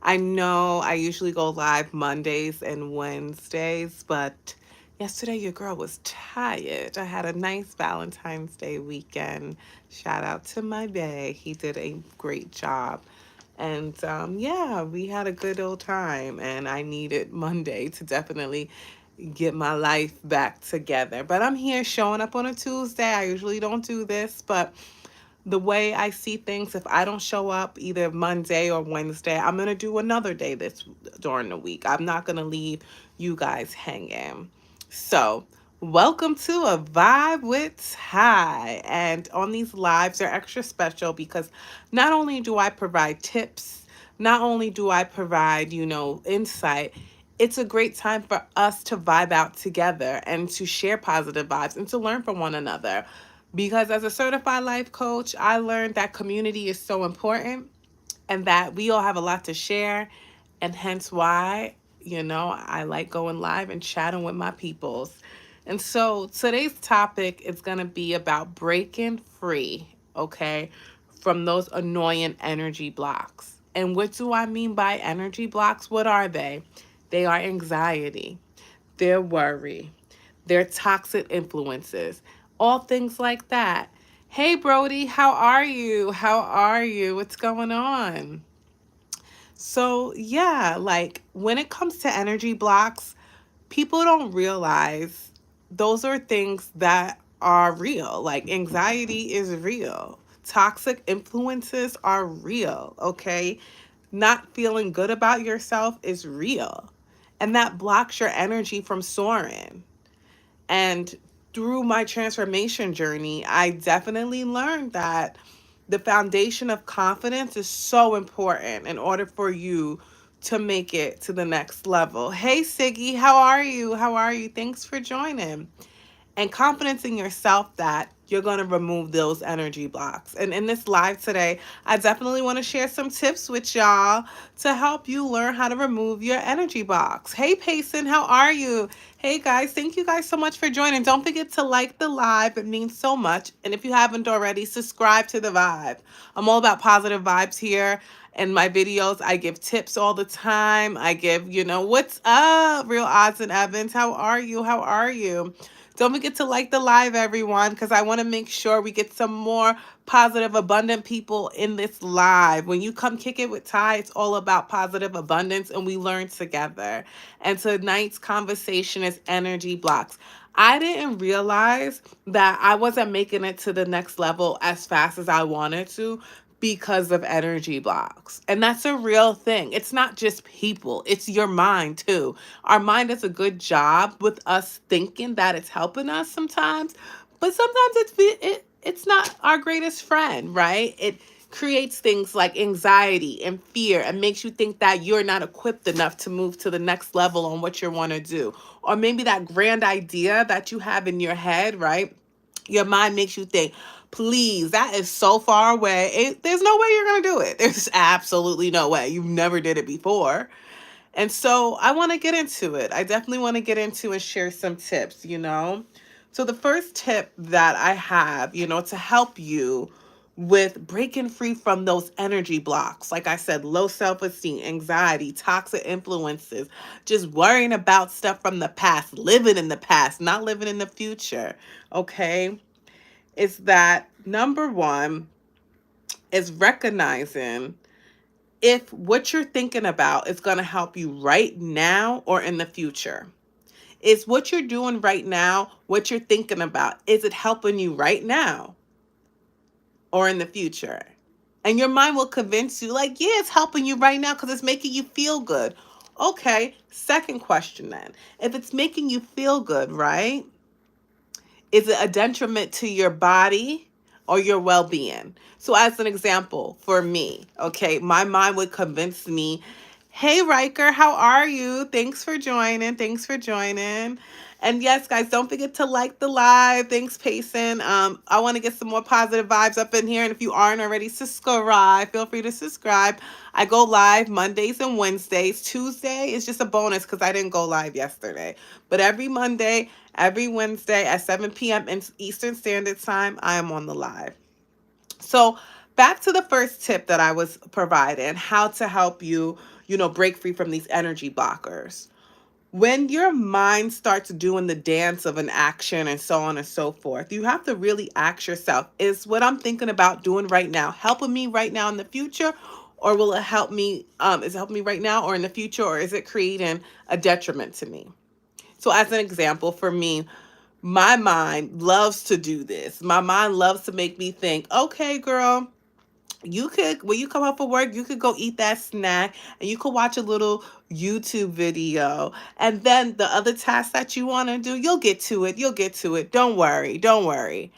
I know I usually go live Mondays and Wednesdays, but yesterday your girl was tired. I had a nice Valentine's Day weekend. Shout out to my bae. He did a great job. And yeah, we had a good old time, and I needed Monday to definitely get my life back together. But I'm here showing up on a Tuesday. I usually don't do this, but the way I see things, if I don't show up either Monday or Wednesday, I'm going to do another day this during the week. I'm not going to leave you guys hanging. So, welcome to a Vibe with Ty. And on these lives, they're extra special because not only do I provide tips, not only do I provide, insight, it's a great time for us to vibe out together and to share positive vibes and to learn from one another. Because as a certified life coach, I learned that community is so important and that we all have a lot to share. And hence why, I like going live and chatting with my peoples. And so today's topic is going to be about breaking free, okay, from those annoying energy blocks. And what do I mean by energy blocks? What are they? They are anxiety, they're worry, they're toxic influences, all things like that. Hey, Brody, how are you? How are you? What's going on? So, yeah, like when it comes to energy blocks, people don't realize those are things that are real. Like anxiety is real, toxic influences are real, okay? Not feeling good about yourself is real. And that blocks your energy from soaring. And through my transformation journey, I definitely learned that the foundation of confidence is so important in order for you to make it to the next level. Hey, Siggy, how are you? How are you? Thanks for joining. And confidence in yourself that you're going to remove those energy blocks. And in this live today, I definitely want to share some tips with y'all to help you learn how to remove your energy blocks. Hey, Payson, how are you? Hey, guys, thank you guys so much for joining. Don't forget to like the live, it means so much. And if you haven't already, subscribe to the vibe. I'm all about positive vibes here. In my videos, I give tips all the time. I give, what's up, Real Odds and Evans? How are you? How are you? Don't forget to like the live, everyone, because I want to make sure we get some more positive, abundant people in this live. When you come kick it with Ty, it's all about positive abundance, and we learn together. And tonight's conversation is energy blocks. I didn't realize that I wasn't making it to the next level as fast as I wanted to because of energy blocks. And that's a real thing. It's not just people, it's your mind too. Our mind does a good job with us thinking that it's helping us sometimes, but sometimes it's not our greatest friend, right? It creates things like anxiety and fear and makes you think that you're not equipped enough to move to the next level on what you want to do. Or maybe that grand idea that you have in your head, right? Your mind makes you think, please, that is so far away. There's no way you're going to do it. There's absolutely no way. You've never did it before. And so I want to get into it. I definitely want to get into and share some tips. So the first tip that I have, to help you with breaking free from those energy blocks, like I said, low self-esteem, anxiety, toxic influences, just worrying about stuff from the past, living in the past, not living in the future, okay? Is that number one is recognizing if what you're thinking about is going to help you right now or in the future. Is what you're doing right now, what you're thinking about, is it helping you right now or in the future? And your mind will convince you, like, yeah, it's helping you right now because it's making you feel good. Okay, second question then. If it's making you feel good, right? Is it a detriment to your body or your well-being? So as an example, for me, okay, my mind would convince me, hey, Riker, how are you? Thanks for joining. Thanks for joining. And yes, guys, don't forget to like the live. Thanks, Payson. I want to get some more positive vibes up in here. And if you aren't already, subscribe. Feel free to subscribe. I go live Mondays and Wednesdays. Tuesday is just a bonus because I didn't go live yesterday. But every Monday, every Wednesday at 7 p.m. in Eastern Standard Time, I am on the live. So back to the first tip that I was providing, how to help you, break free from these energy blockers. When your mind starts doing the dance of an action and so on and so forth, you have to really ask yourself, is what I'm thinking about doing right now helping me right now in the future? Or will it help me? Is it helping me right now or in the future? Or is it creating a detriment to me? So, as an example, for me, my mind loves to do this. My mind loves to make me think, okay, girl, you could, when you come home from work, you could go eat that snack and you could watch a little YouTube video. And then the other tasks that you want to do, you'll get to it. You'll get to it. Don't worry. Don't worry.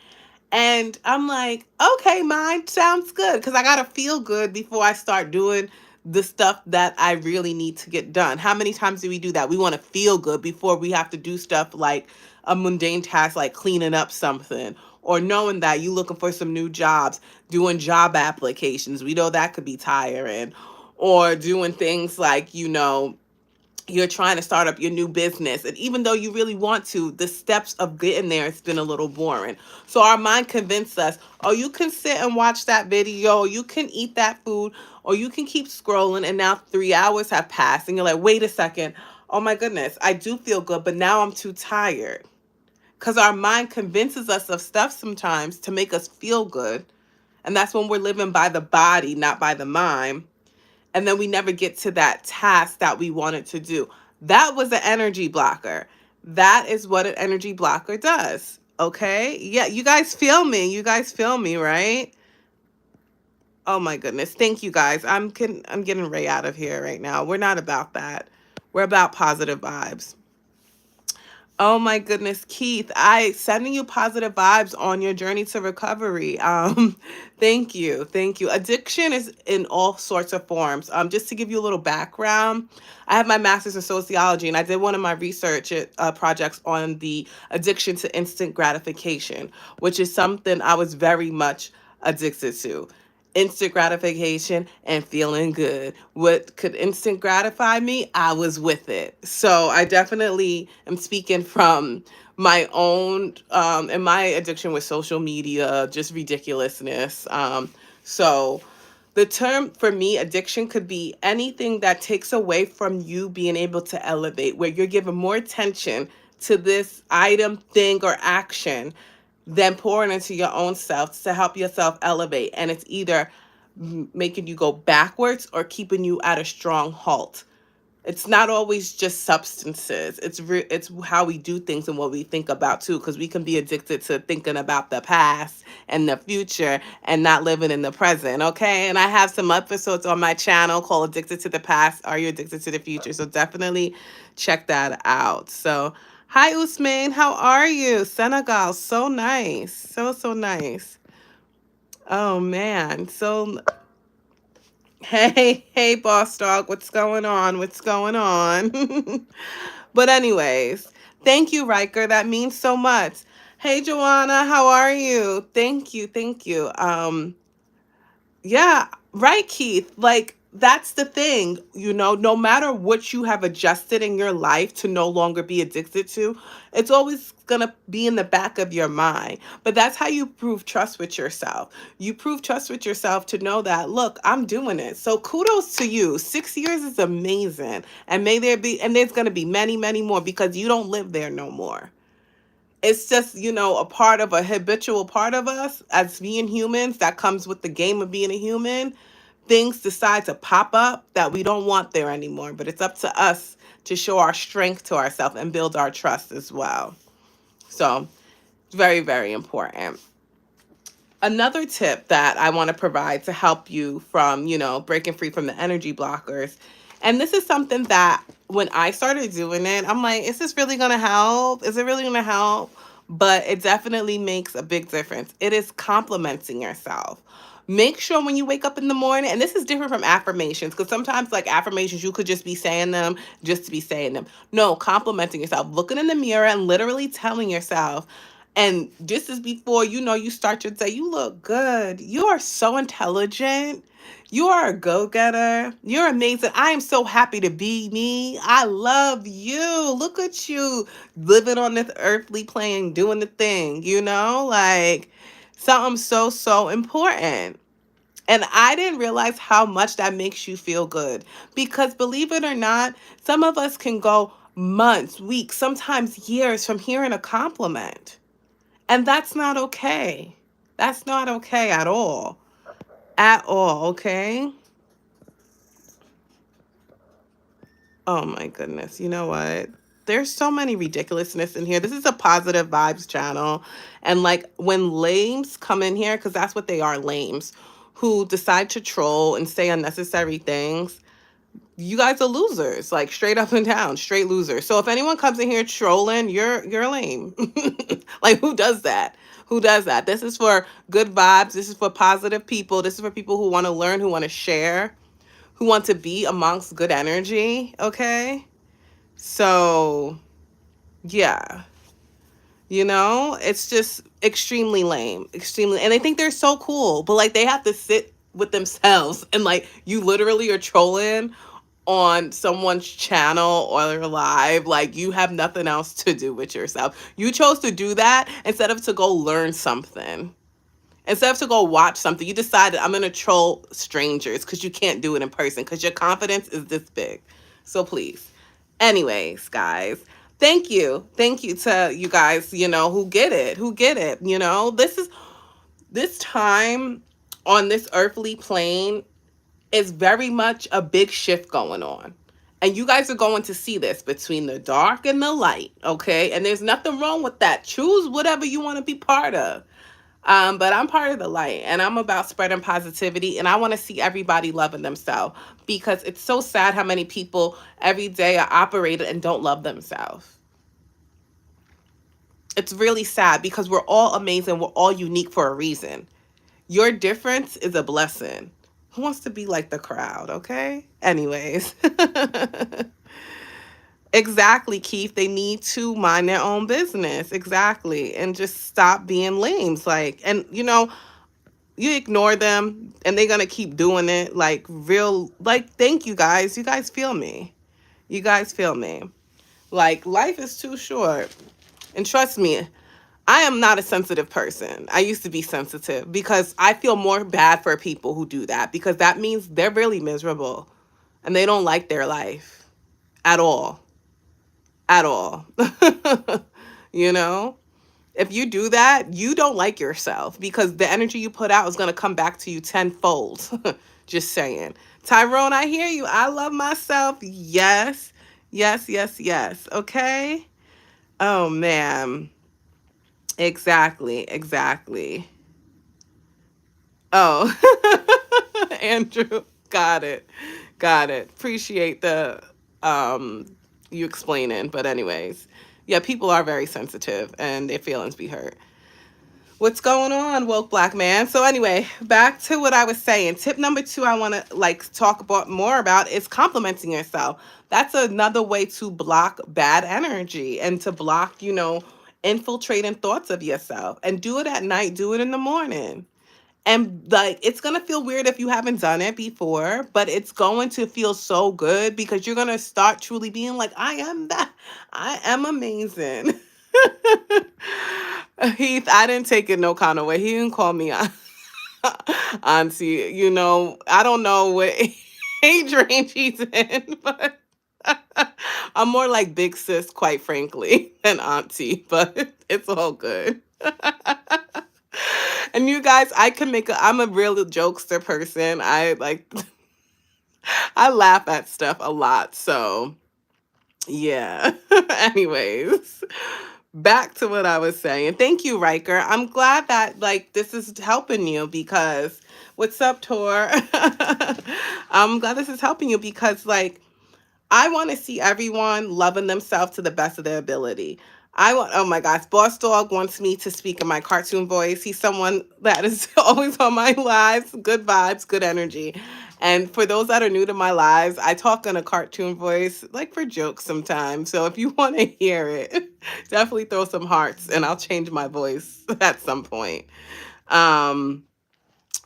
And I'm like, okay, mine sounds good because I got to feel good before I start doing the stuff that I really need to get done. How many times do we do that? We want to feel good before we have to do stuff like a mundane task like cleaning up something or knowing that you're looking for some new jobs, doing job applications. We know that could be tiring. Or doing things like, you're trying to start up your new business. And even though you really want to, the steps of getting there, it's been a little boring. So our mind convinced us, oh, you can sit and watch that video, or you can eat that food, or you can keep scrolling. And now 3 hours have passed. And you're like, wait a second. Oh my goodness, I do feel good, but now I'm too tired. Because our mind convinces us of stuff sometimes to make us feel good. And that's when we're living by the body, not by the mind, and then we never get to that task that we wanted to do. That was an energy blocker. That is what an energy blocker does. Okay? Yeah, you guys feel me. You guys feel me, right? Oh my goodness. Thank you guys. I'm getting Ray out of here right now. We're not about that. We're about positive vibes. Oh my goodness, Keith, I sending you positive vibes on your journey to recovery. Thank you. Thank you. Addiction is in all sorts of forms. Just to give you a little background, I have my master's in sociology and I did one of my research projects on the addiction to instant gratification, which is something I was very much addicted to. Instant gratification and feeling good. What could instant gratify me? I was with it. So I definitely am speaking from my own and my addiction with social media, just ridiculousness. So the term for me, addiction could be anything that takes away from you being able to elevate, where you're giving more attention to this item, thing, or action than pouring into your own self to help yourself elevate. And it's either making you go backwards or keeping you at a strong halt. It's not always just substances. It's how we do things and what we think about too, because we can be addicted to thinking about the past and the future and not living in the present. Okay, and I have some episodes on my channel called "Addicted to the Past." Are you addicted to the future? So definitely check that out. So hi Usman, how are you? Senegal, so nice, so nice. Oh man, so hey, boss dog, what's going on? What's going on? But anyways, thank you, Riker. That means so much. Hey, Joanna, how are you? Thank you, thank you. Yeah, right, Keith. Like, that's the thing, no matter what you have adjusted in your life to no longer be addicted to, it's always going to be in the back of your mind. But that's how you prove trust with yourself. You prove trust with yourself to know that, look, I'm doing it. So kudos to you. 6 years is amazing. And and there's going to be many, many more because you don't live there no more. It's just, a part of a habitual part of us as being humans that comes with the game of being a human. Things decide to pop up that we don't want there anymore, but it's up to us to show our strength to ourselves and build our trust as well. So, very, very important. Another tip that I want to provide to help you from, breaking free from the energy blockers. And this is something that when I started doing it, I'm like, is this really going to help? Is it really going to help? But it definitely makes a big difference. It is complimenting yourself. Make sure when you wake up in the morning, and this is different from affirmations, because sometimes, like affirmations, you could just be saying them just to be saying them. No, complimenting yourself, looking in the mirror and literally telling yourself, and this is before you start your day, you look good. You are so intelligent. You are a go getter. You're amazing. I am so happy to be me. I love you. Look at you living on this earthly plane, doing the thing, like something so, so important. And I didn't realize how much that makes you feel good. Because believe it or not, some of us can go months, weeks, sometimes years from hearing a compliment. And that's not okay. That's not okay at all. At all, okay? Oh my goodness. You know what? There's so many ridiculousness in here. This is a positive vibes channel. And like when lames come in here, because that's what they are, lames, who decide to troll and say unnecessary things, you guys are losers, like straight up and down, straight losers. So if anyone comes in here trolling, you're lame. Like who does that? Who does that? This is for good vibes. This is for positive people. This is for people who want to learn, who want to share, who want to be amongst good energy. Okay. So yeah, it's just extremely lame, extremely, and they think they're so cool, but like they have to sit with themselves and like you literally are trolling on someone's channel or live, like you have nothing else to do with yourself. You chose to do that instead of to go learn something. Instead of to go watch something, you decided I'm gonna troll strangers because you can't do it in person because your confidence is this big. So please. Anyways, guys, thank you. Thank you to you guys, who get it, who get it. This time on this earthly plane is very much a big shift going on. And you guys are going to see this between the dark and the light, okay? And there's nothing wrong with that. Choose whatever you want to be part of. But I'm part of the light and I'm about spreading positivity and I want to see everybody loving themselves because it's so sad how many people every day are operated and don't love themselves. It's really sad because we're all amazing. We're all unique for a reason. Your difference is a blessing. Who wants to be like the crowd? Okay. Anyways. Exactly, Keith. They need to mind their own business. Exactly. And just stop being lames. Like, and you ignore them and they're gonna keep doing it like real, like, thank you guys. You guys feel me. You guys feel me. Like life is too short. And trust me, I am not a sensitive person. I used to be sensitive because I feel more bad for people who do that because that means they're really miserable and they don't like their life at all. At all. you know? If you do that, you don't like yourself because the energy you put out is going to come back to you tenfold. Just saying. Tyrone, I hear you. I love myself. Yes. Yes, yes, yes. Okay. Oh, man. Exactly. Exactly. Oh, Andrew. Got it. Got it. Appreciate the you explaining. But anyways, yeah, people are very sensitive and their feelings be hurt. What's going on, woke black man? So anyway, back to what I was saying. Tip number 2 I want to like talk about more about is complimenting yourself. That's another way to block bad energy and to block, infiltrating thoughts of yourself. And do it at night, do it in the morning. And like it's gonna feel weird if you haven't done it before, but it's going to feel so good because you're gonna start truly being like, I am that. I am amazing. Heath, I didn't take it no kind of way. He didn't call me auntie. I don't know what age range he's in, but I'm more like big sis, quite frankly, than auntie, but it's all good. And you guys, I'm a real jokester person. I like, I laugh at stuff a lot. So, yeah. Anyways, back to what I was saying. Thank you, Riker. I'm glad that like this is helping you because what's up, Tor? I'm glad this is helping you because like I want to see everyone loving themselves to the best of their ability. Oh my gosh, Boss Dog wants me to speak in my cartoon voice. He's someone that is always on my lives. Good vibes, good energy. And for those that are new to my lives, I talk in a cartoon voice, like for jokes sometimes. So if you want to hear it, definitely throw some hearts and I'll change my voice at some point. Um,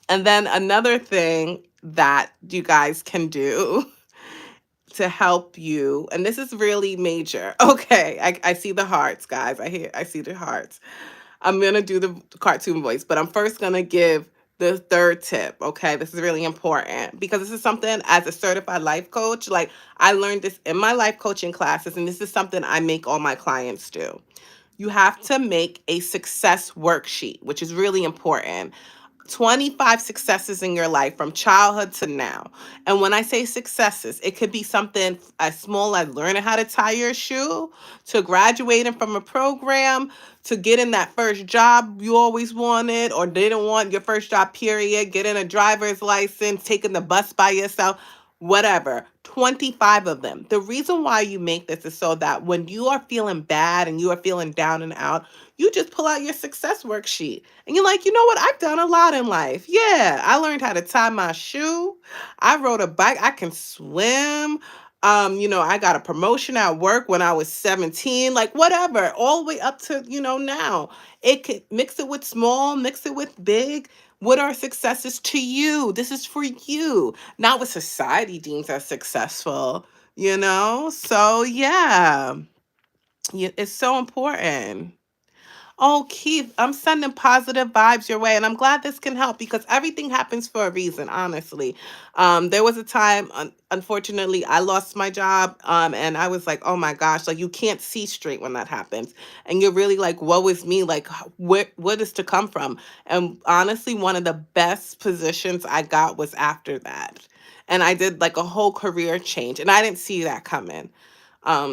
and then another thing that you guys can do to help you, and this is really major. Okay, I see the hearts, guys. I see the hearts. I'm gonna do the cartoon voice, but I'm first gonna give the third tip, okay? This is really important because this is something as a certified life coach, like I learned this in my life coaching classes, and this is something I make all my clients do. You have to make a success worksheet, which is really important. 25 successes in your life from childhood to now. And when I say successes, it could be something as small as learning how to tie your shoe, to graduating from a program, to getting that first job you always wanted or didn't want, your first job, period, getting a driver's license, taking the bus by yourself, whatever. 25 of them. The reason why you make this is so that when you are feeling bad and you are feeling down and out, you just pull out your success worksheet and you're like, you know what? I've done a lot in life. Yeah, I learned how to tie my shoe. I rode a bike. I can swim. I got a promotion at work when I was 17, like whatever, all the way up to, now. It could mix it with small, mix it with big. What are successes to you? This is for you, not what society deems as successful, So, yeah, it's so important. Oh, Keith, I'm sending positive vibes your way, and I'm glad this can help because everything happens for a reason, honestly. There was a time, unfortunately, I lost my job, and I was like, oh my gosh, like you can't see straight when that happens. And you're really like, woe is me, like, what is to come from? And honestly, one of the best positions I got was after that. And I did like a whole career change, and I didn't see that coming.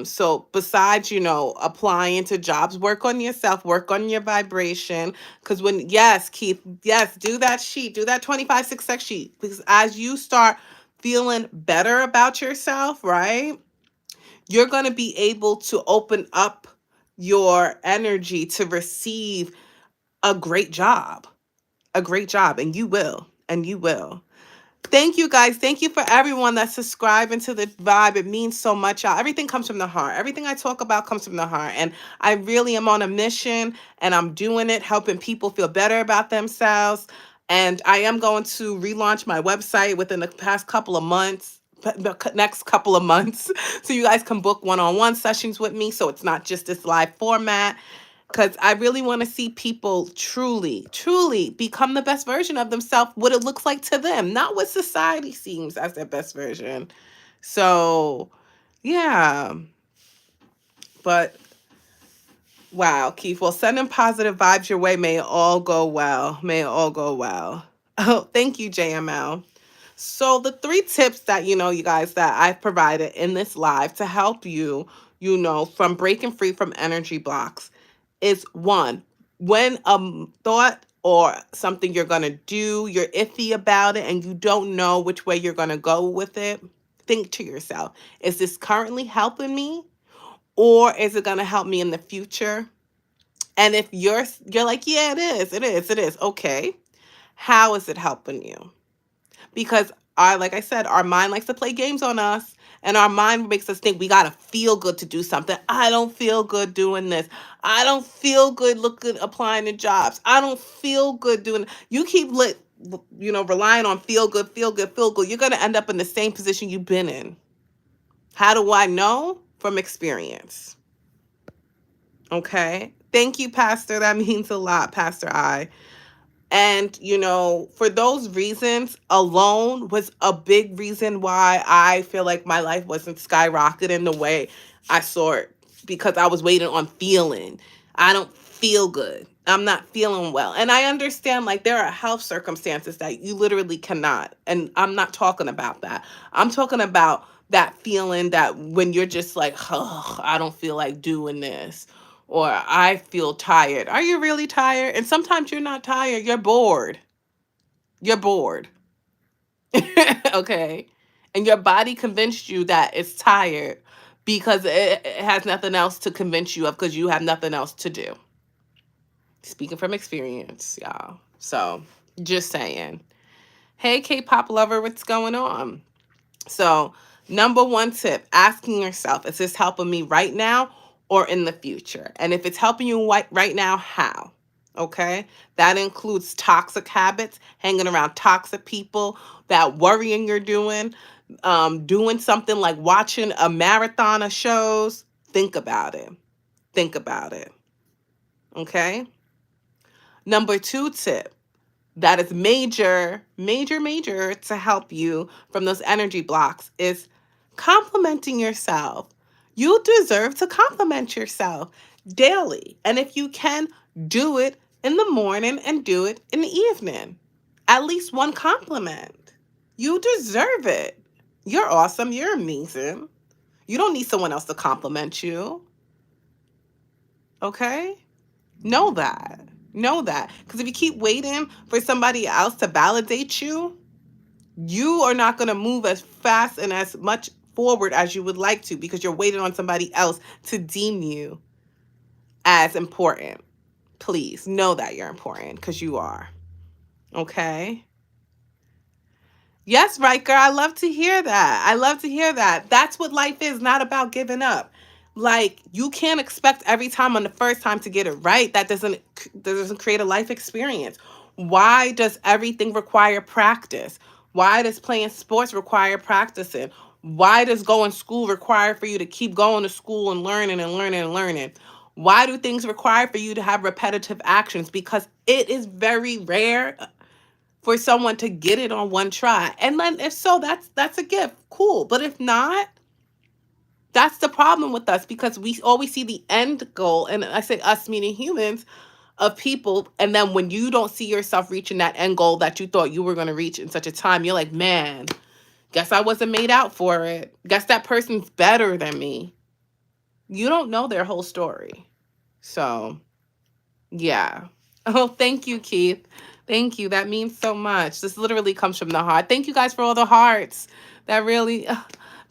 So besides, applying to jobs, work on yourself, work on your vibration. Because yes, Keith, yes, do that sheet, do that 25 success sheet. Because as you start feeling better about yourself, right, you're going to be able to open up your energy to receive a great job, and you will, and you will. Thank you guys. Thank you for everyone that's subscribing to the vibe. It means so much, y'all. Everything comes from the heart. Everything I talk about comes from the heart. And I really am on a mission and I'm doing it, helping people feel better about themselves. And I am going to relaunch my website within the past couple of months. The next couple of months, so you guys can book one-on-one sessions with me, so it's not just this live format, because I really want to see people truly, truly become the best version of themselves, what it looks like to them, not what society seems as their best version. So, yeah. But wow, Keith. Well, sending positive vibes your way. May it all go well. May it all go well. Oh, thank you, JML. So the three tips that you guys that I've provided in this live to help you, from breaking free from energy blocks is one, when a thought or something you're going to do, you're iffy about it and you don't know which way you're going to go with it, think to yourself, is this currently helping me or is it going to help me in the future? And if you're like, yeah, it is. Okay. How is it helping you? Because like I said, our mind likes to play games on us, and our mind makes us think we gotta feel good to do something. I don't feel good doing this. I don't feel good looking applying to jobs. I don't feel good doing. You keep relying on feel good, feel good, feel good. You're gonna end up in the same position you've been in. How do I know? From experience. Okay. Thank you, Pastor. That means a lot, Pastor I. And, for those reasons alone was a big reason why I feel like my life wasn't skyrocketing the way I saw it because I was waiting on feeling. I don't feel good. I'm not feeling well. And I understand like there are health circumstances that you literally cannot. And I'm not talking about that. I'm talking about that feeling that when you're just like, oh, I don't feel like doing this or I feel tired. Are you really tired? And sometimes you're not tired. You're bored. You're bored. Okay. And your body convinced you that it's tired because it has nothing else to convince you of because you have nothing else to do. Speaking from experience, y'all. So just saying. Hey, K-pop lover, what's going on? So, number one tip, asking yourself, is this helping me right now or in the future? And if it's helping you right now, how? Okay? That includes toxic habits, hanging around toxic people, that worrying you're doing something like watching a marathon of shows. Think about it. Think about it. Okay? Number two tip, that is major, major, major to help you from those energy blocks is complimenting yourself. You deserve to compliment yourself daily. And if you can, do it in the morning and do it in the evening. At least one compliment. You deserve it. You're awesome. You're amazing. You don't need someone else to compliment you. Okay? Know that. Know that. Because if you keep waiting for somebody else to validate you, you are not going to move as fast and as much forward as you would like to because you're waiting on somebody else to deem you as important. Please know that you're important because you are. Okay? Yes, Riker. I love to hear that. I love to hear that. That's what life is, not about giving up. Like you can't expect every time on the first time to get it right. That doesn't create a life experience. Why does everything require practice? Why does playing sports require practicing? Why does going to school require for you to keep going to school and learning and learning and learning? Why do things require for you to have repetitive actions? Because it is very rare for someone to get it on one try. And then if so, that's a gift. Cool. But if not, that's the problem with us because we always see the end goal. And I say us meaning humans of people. And then when you don't see yourself reaching that end goal that you thought you were going to reach in such a time, you're like, man, guess I wasn't made out for it. Guess that person's better than me. You don't know their whole story. So yeah. Oh, thank you, Keith. Thank you. That means so much. This literally comes from the heart. Thank you guys for all the hearts. That really,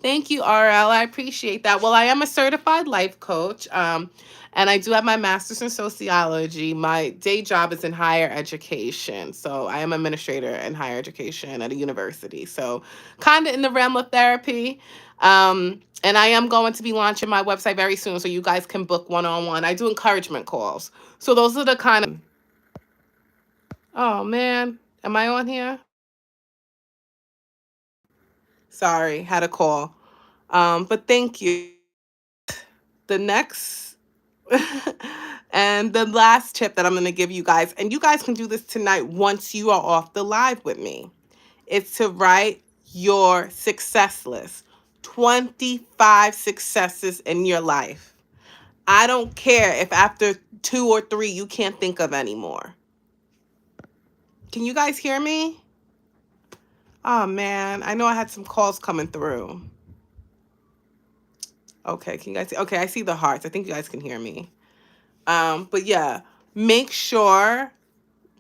thank you, RL. I appreciate that. Well, I am a certified life coach, and I do have my master's in sociology. My day job is in higher education. So I am administrator in higher education at a university. So kind of in the realm of therapy. And I am going to be launching my website very soon so you guys can book one-on-one. I do encouragement calls. So those are the kind of, oh man, am I on here? Sorry, had a call. But thank you. The next and the last tip that I'm going to give you guys, and you guys can do this tonight once you are off the live with me, is to write your success list. 25 successes in your life. I don't care if after 2 or 3 you can't think of anymore. Can you guys hear me? Oh man, I know I had some calls coming through. Okay, can you guys see? Okay, I see the hearts. I think you guys can hear me. But yeah, make sure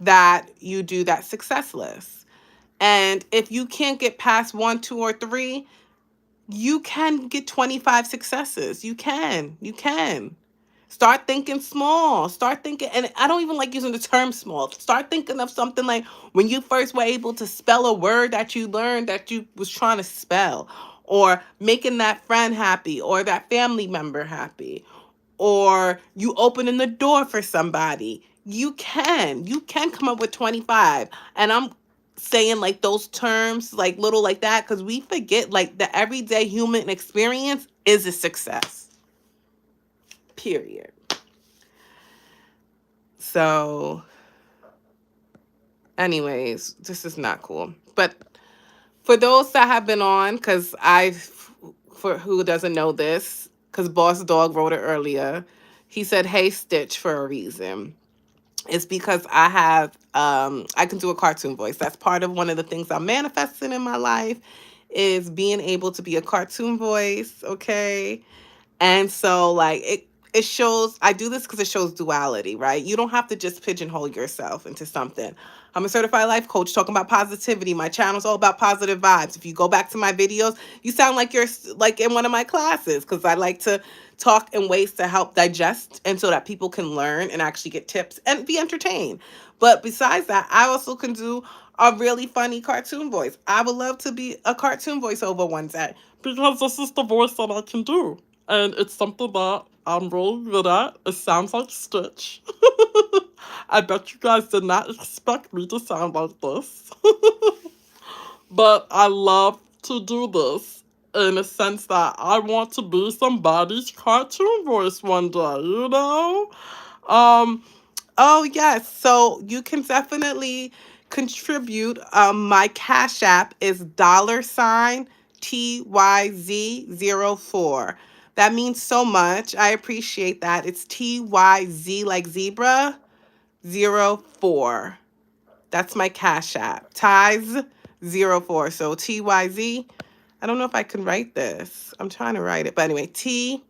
that you do that success list. And if you can't get past 1, 2, or 3, you can get 25 successes. You can. You can. Start thinking small. Start thinking, and I don't even like using the term small. Start thinking of something like when you first were able to spell a word that you learned that you was trying to spell, or making that friend happy, or that family member happy, or you opening the door for somebody. You can come up with 25. And I'm saying like those terms, like little like that, because we forget like the everyday human experience is a success. Period. So, anyways, this is not cool. But for those that have been on, because for who doesn't know this, because Boss Dog wrote it earlier, he said, "Hey, Stitch," for a reason. It's because I can do a cartoon voice. That's part of one of the things I'm manifesting in my life is being able to be a cartoon voice. Okay. And so like it shows, I do this because it shows duality, right? You don't have to just pigeonhole yourself into something. I'm a certified life coach talking about positivity. My channel's all about positive vibes. If you go back to my videos, you sound like you're like in one of my classes because I like to talk in ways to help digest and so that people can learn and actually get tips and be entertained. But besides that, I also can do a really funny cartoon voice. I would love to be a cartoon voiceover one day because this is the voice that I can do. And it's something that I'm really good at. It sounds like Stitch. I bet you guys did not expect me to sound like this. But I love to do this in a sense that I want to be somebody's cartoon voice one day, Um, oh yes, so you can definitely contribute. My Cash App is $TYZ04. That means so much. I appreciate that. It's TYZ like zebra 04. That's my Cash App. Tyz04. So TYZ. I don't know if I can write this. I'm trying to write it. But anyway, TYZ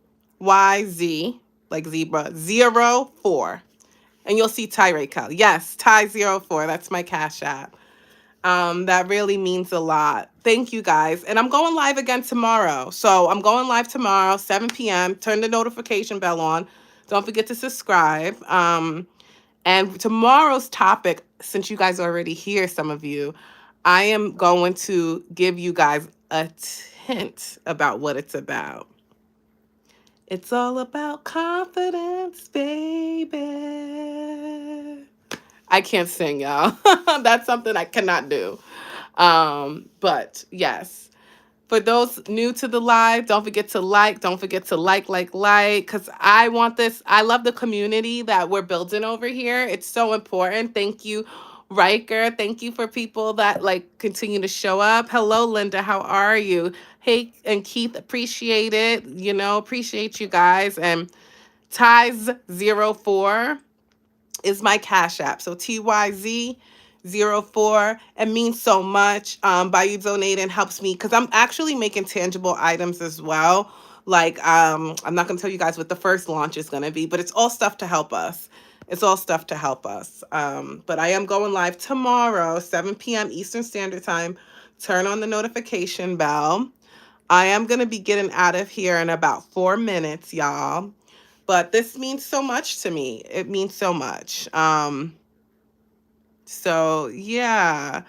like zebra 04. And you'll see Ty-Ree Cal. Yes, Ty04. That's my Cash App. That really means a lot. Thank you guys. And I'm going live again tomorrow. So I'm going live tomorrow, 7 p.m. Turn the notification bell on. Don't forget to subscribe. And tomorrow's topic, since you guys are already here, some of you, I am going to give you guys a hint about what it's about. It's all about confidence, baby. I can't sing, y'all. That's something I cannot do. But yes, for those new to the live, don't forget to like. Don't forget to like, because I want this. I love the community that we're building over here. It's so important. Thank you, Riker. Thank you for people that like continue to show up. Hello, Linda. How are you? Hey, and Keith, appreciate it. Appreciate you guys. And Tyz04 is my Cash App. So TYZ04. It means so much. By you donating helps me because I'm actually making tangible items as well. Like I'm not gonna tell you guys what the first launch is gonna be, but it's all stuff to help us. It's all stuff to help us. But I am going live tomorrow, 7 p.m. Eastern Standard Time. Turn on the notification bell. I am gonna be getting out of here in about 4 minutes, y'all. But this means so much to me. It means so much. So yeah,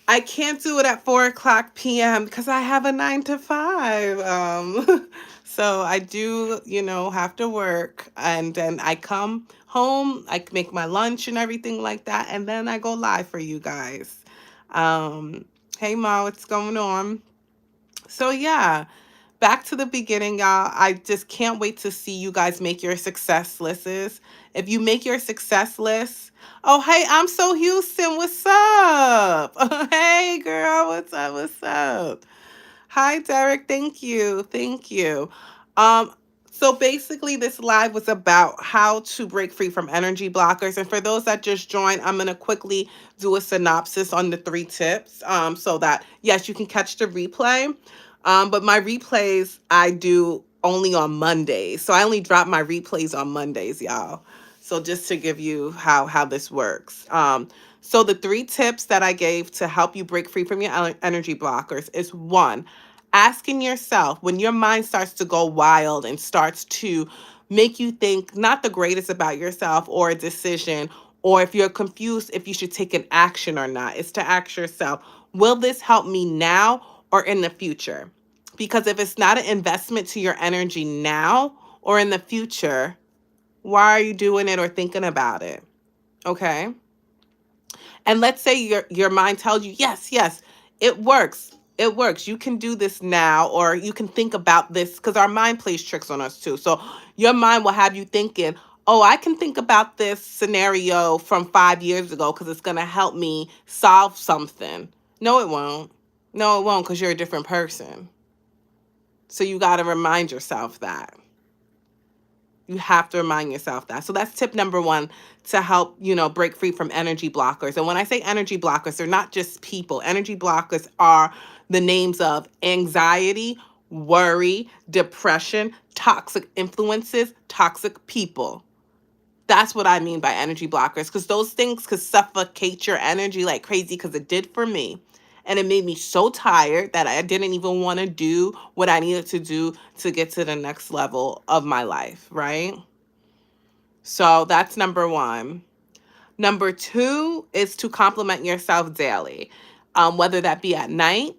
I can't do it at 4 o'clock p.m. because I have a 9 to 5. So I do, have to work, and then I come home, I make my lunch and everything like that, and then I go live for you guys. Hey Ma, what's going on? So yeah, back to the beginning, y'all. I just can't wait to see you guys make your success lists. If you make your success list, oh hey, I'm so Houston. What's up? Hey girl, what's up? What's up? Hi, Derek. Thank you. Thank you. Um, so basically, this live was about how to break free from energy blockers. And for those that just joined, I'm going to quickly do a synopsis on the 3 tips so that, yes, you can catch the replay. But my replays, I do only on Mondays. So I only drop my replays on Mondays, y'all. So just to give you how this works. So the 3 tips that I gave to help you break free from your energy blockers is one, asking yourself when your mind starts to go wild and starts to make you think not the greatest about yourself or a decision, or if you're confused if you should take an action or not, is to ask yourself, will this help me now or in the future? Because if it's not an investment to your energy now or in the future, why are you doing it or thinking about it? Okay. And let's say your mind tells you, yes, yes, it works. It works. You can do this now, or you can think about this, because our mind plays tricks on us too. So your mind will have you thinking, oh, I can think about this scenario from 5 years ago because it's going to help me solve something. No, it won't. No, it won't, because you're a different person. So you got to remind yourself that. You have to remind yourself that. So that's tip number 1 to help, break free from energy blockers. And when I say energy blockers, they're not just people. Energy blockers are the names of anxiety, worry, depression, toxic influences, toxic people. That's what I mean by energy blockers, because those things could suffocate your energy like crazy, because it did for me. And it made me so tired that I didn't even want to do what I needed to do to get to the next level of my life, right? So that's number 1. Number 2 is to compliment yourself daily, whether that be at night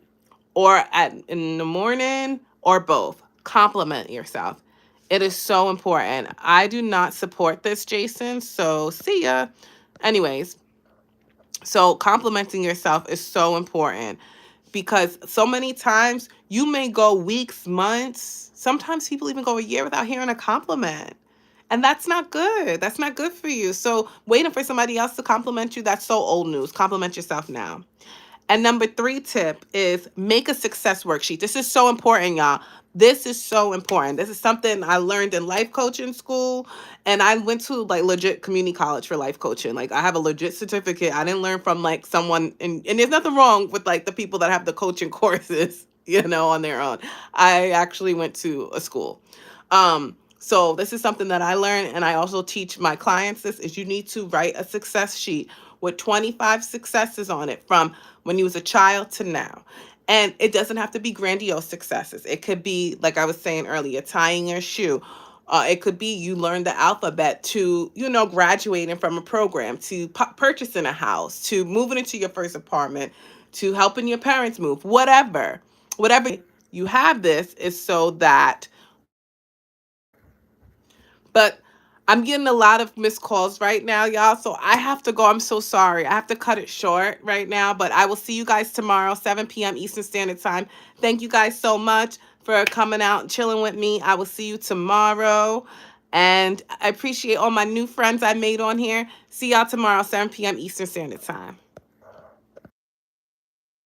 or in the morning or both. Compliment yourself. It is so important. I do not support this, Jason, so see ya. Anyways, so complimenting yourself is so important, because so many times you may go weeks, months, sometimes people even go a year without hearing a compliment. And that's not good. That's not good for you. So waiting for somebody else to compliment you, that's so old news. Compliment yourself now. And number three tip is make a success worksheet. This is so important, y'all. This is so important. This is something I learned in life coaching school. And I went to like legit community college for life coaching. Like I have a legit certificate. I didn't learn from like someone, and there's nothing wrong with like the people that have the coaching courses, on their own. I actually went to a school. So this is something that I learned, and I also teach my clients this is you need to write a success sheet with 25 successes on it from when you was a child to now. And it doesn't have to be grandiose successes. It could be, like I was saying earlier, tying your shoe. It could be you learned the alphabet to, graduating from a program, to purchasing a house, to moving into your first apartment, to helping your parents move, whatever. Whatever you have this is so that, but I'm getting a lot of missed calls right now, y'all. So I have to go. I'm so sorry. I have to cut it short right now, but I will see you guys tomorrow, 7 p.m. Eastern Standard Time. Thank you guys so much for coming out and chilling with me. I will see you tomorrow. And I appreciate all my new friends I made on here. See y'all tomorrow, 7 p.m. Eastern Standard Time.